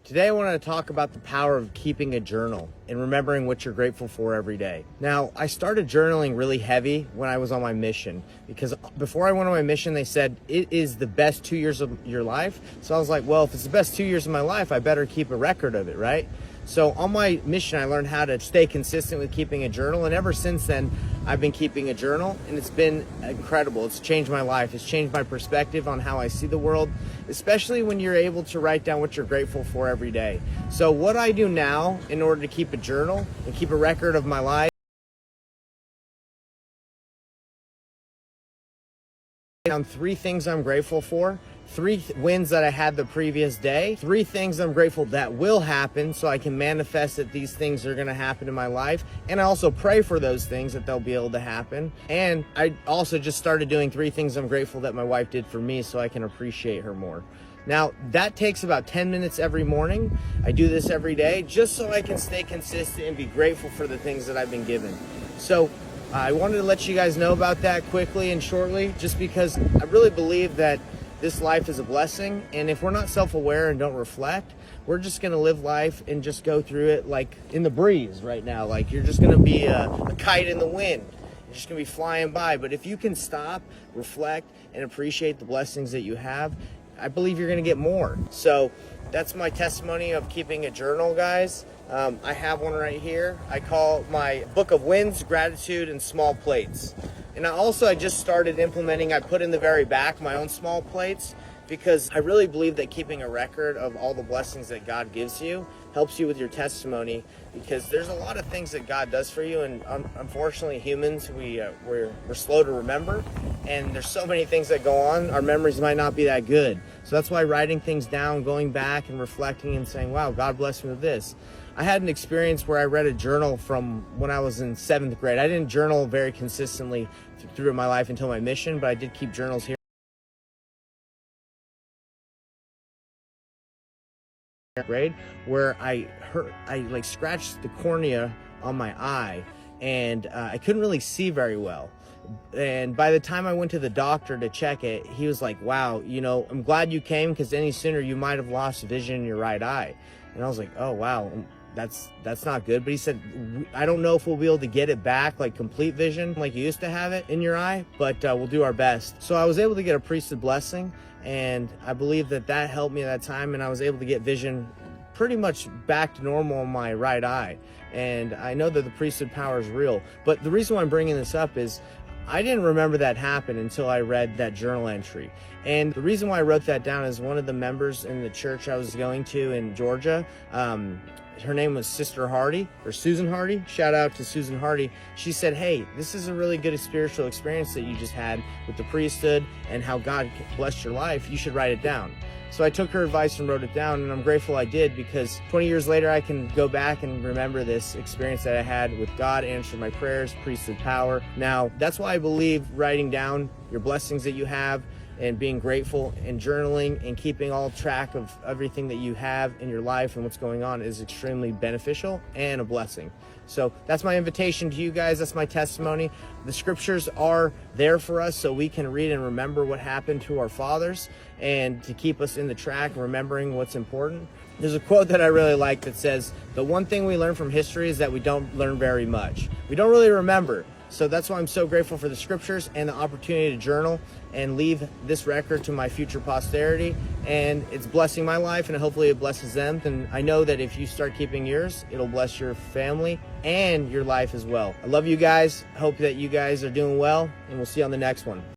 Today I want to talk about the power of keeping a journal and remembering what you're grateful for every day. Now, I started journaling really heavy when I was on my mission, because before I went on my mission, they said it is the best 2 years of your life. So I was like, well, if it's the best 2 years of my life, I better keep a record of it, right? So on my mission, I learned how to stay consistent with keeping a journal. And ever since then, I've been keeping a journal, and it's been incredible. It's changed my life. It's changed my perspective on how I see the world, especially when you're able to write down what you're grateful for every day. So what I do now in order to keep a journal and keep a record of my life, down 3 things I'm grateful for, 3 wins that I had the previous day, 3 things I'm grateful that will happen so I can manifest that these things are going to happen in my life. And I also pray for those things that they'll be able to happen. And I also just started doing 3 things I'm grateful that my wife did for me so I can appreciate her more. Now, that takes about 10 minutes every morning. I do this every day just so I can stay consistent and be grateful for the things that I've been given. So I wanted to let you guys know about that quickly and shortly, just because I really believe that this life is a blessing, and if we're not self-aware and don't reflect, we're just going to live life and just go through it like in the breeze right now. Like you're just going to be a kite in the wind. You're just going to be flying by. But if you can stop, reflect, and appreciate the blessings that you have, I believe you're going to get more. So that's my testimony of keeping a journal, guys. I have one right here. I call my book of wins, gratitude, and small plates. And I just started implementing, I put in the very back my own small plates, because I really believe that keeping a record of all the blessings that God gives you helps you with your testimony, because there's a lot of things that God does for you, and unfortunately humans, we're slow to remember, and there's so many things that go on, our memories might not be that good. So that's why writing things down, going back and reflecting and saying, wow, God blessed me with this. I had an experience where I read a journal from when I was in 7th grade. I didn't journal very consistently through my life until my mission, but I did keep journals here. Grade where I like scratched the cornea on my eye, and I couldn't really see very well. And by the time I went to the doctor to check it, he was like, wow, I'm glad you came, because any sooner you might have lost vision in your right eye. And I was like, oh wow, that's not good. But he said, I don't know if we'll be able to get it back, like complete vision like you used to have it in your eye, but we'll do our best. So I was able to get a priesthood blessing, and I believe that helped me at that time, and I was able to get vision pretty much back to normal in my right eye. And I know that the priesthood power is real. But the reason why I'm bringing this up is I didn't remember that happened until I read that journal entry. And the reason why I wrote that down is one of the members in the church I was going to in Georgia, her name was Sister Hardy, or Susan Hardy. Shout out to Susan Hardy. She said, hey, this is a really good spiritual experience that you just had with the priesthood and how God blessed your life. You should write it down. So I took her advice and wrote it down, and I'm grateful I did, because 20 years later I can go back and remember this experience that I had with God, answer my prayers, priesthood power. Now, that's why I believe writing down your blessings that you have and being grateful and journaling and keeping all track of everything that you have in your life and what's going on is extremely beneficial and a blessing. So that's my invitation to you guys. That's my testimony. The scriptures are there for us so we can read and remember what happened to our fathers, and to keep us in the track, remembering what's important. There's a quote that I really like that says, the one thing we learn from history is that we don't learn very much. We don't really remember. So that's why I'm so grateful for the scriptures and the opportunity to journal and leave this record to my future posterity. And it's blessing my life, and hopefully it blesses them. And I know that if you start keeping yours, it'll bless your family and your life as well. I love you guys. Hope that you guys are doing well, and we'll see you on the next one.